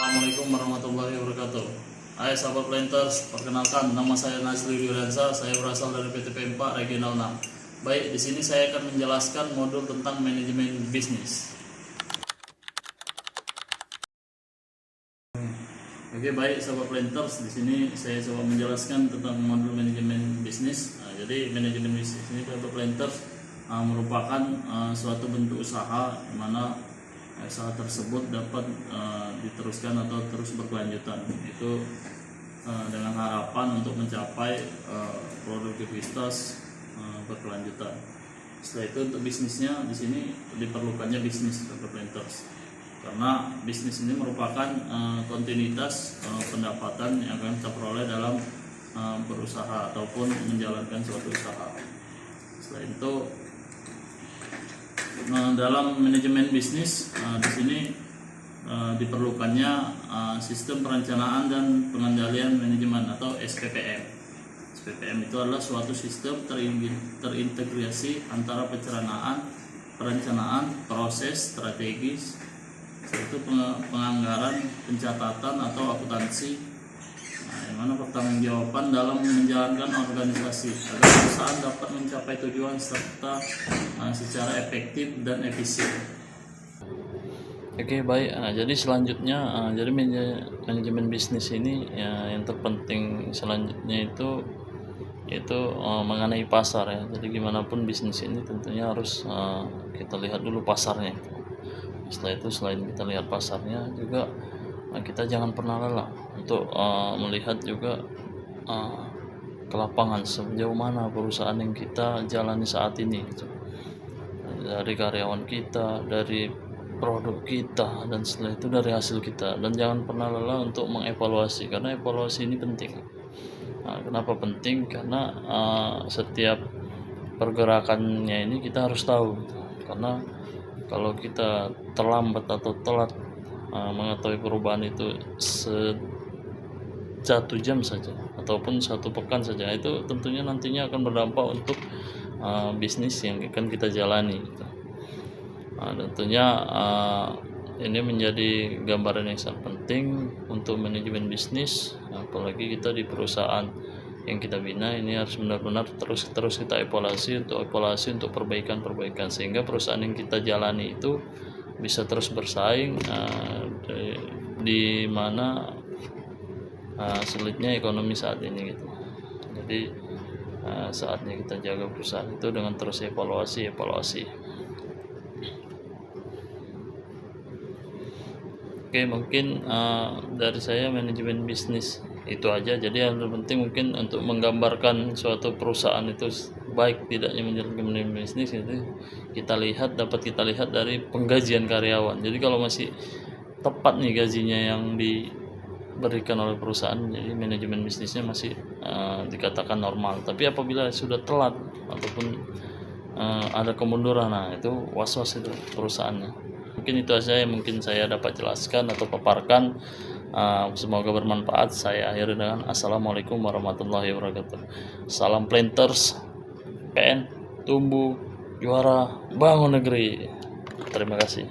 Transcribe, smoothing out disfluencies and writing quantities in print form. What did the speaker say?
Assalamualaikum warahmatullahi wabarakatuh. Hai sahabat Planters, perkenalkan nama saya Nasri Yuliansa, saya berasal dari PT Pempa Regional 6. Baik, di sini saya akan menjelaskan modul tentang manajemen bisnis. Oke, baik sahabat Planters, di sini saya coba menjelaskan tentang modul manajemen bisnis. Jadi manajemen bisnis ini sahabat Planters merupakan suatu bentuk usaha di mana usaha tersebut dapat diteruskan atau terus berkelanjutan, itu dengan harapan untuk mencapai produktivitas berkelanjutan. Setelah itu untuk bisnisnya di sini diperlukannya bisnis planters, karena bisnis ini merupakan kontinuitas pendapatan yang akan kita peroleh dalam berusaha ataupun menjalankan suatu usaha. Setelah itu dalam manajemen bisnis di sini diperlukannya sistem perencanaan dan pengendalian manajemen atau SPPM. SPPM itu adalah suatu sistem terintegrasi antara perencanaan, proses, strategis, yaitu penganggaran, pencatatan atau akuntansi, yang mana pertanggungjawaban dalam menjalankan organisasi agar perusahaan dapat mencapai tujuan serta secara efektif dan efisien. Oke, baik. Jadi selanjutnya, jadi manajemen bisnis ini ya, yang terpenting selanjutnya itu mengenai pasar ya. Jadi gimana pun bisnis ini tentunya harus kita lihat dulu pasarnya. Setelah itu, selain kita lihat pasarnya juga, kita jangan pernah lelah untuk melihat juga ke lapangan sejauh mana perusahaan yang kita jalani saat ini gitu. Dari karyawan kita, dari produk kita, dan setelah itu dari hasil kita. Dan jangan pernah lelah untuk mengevaluasi, karena evaluasi ini penting. Kenapa penting? Karena setiap pergerakannya ini kita harus tahu gitu. Karena kalau kita terlambat atau telat mengetahui perubahan itu satu jam saja ataupun satu pekan saja, itu tentunya nantinya akan berdampak untuk bisnis yang akan kita jalani gitu. Tentunya ini menjadi gambaran yang sangat penting untuk manajemen bisnis, apalagi kita di perusahaan yang kita bina. Ini harus benar-benar terus kita evaluasi untuk perbaikan sehingga perusahaan yang kita jalani itu bisa terus bersaing di mana sulitnya ekonomi saat ini gitu. Jadi saatnya kita jaga perusahaan itu dengan terus evaluasi. Oke, mungkin dari saya manajemen bisnis itu aja. Jadi yang terpenting mungkin untuk menggambarkan suatu perusahaan itu baik tidaknya menjalankan manajemen bisnis itu dapat kita lihat dari penggajian karyawan. Jadi kalau masih tepat nih gajinya yang diberikan oleh perusahaan, jadi manajemen bisnisnya masih dikatakan normal. Tapi apabila sudah telat ataupun ada kemunduran, itu was-was itu perusahaannya. Mungkin itu saja yang mungkin saya dapat jelaskan atau paparkan. Semoga bermanfaat. Saya akhiri dengan Assalamualaikum warahmatullahi wabarakatuh. Salam Planters, PN, tumbuh, juara, bangun negeri. Terima kasih.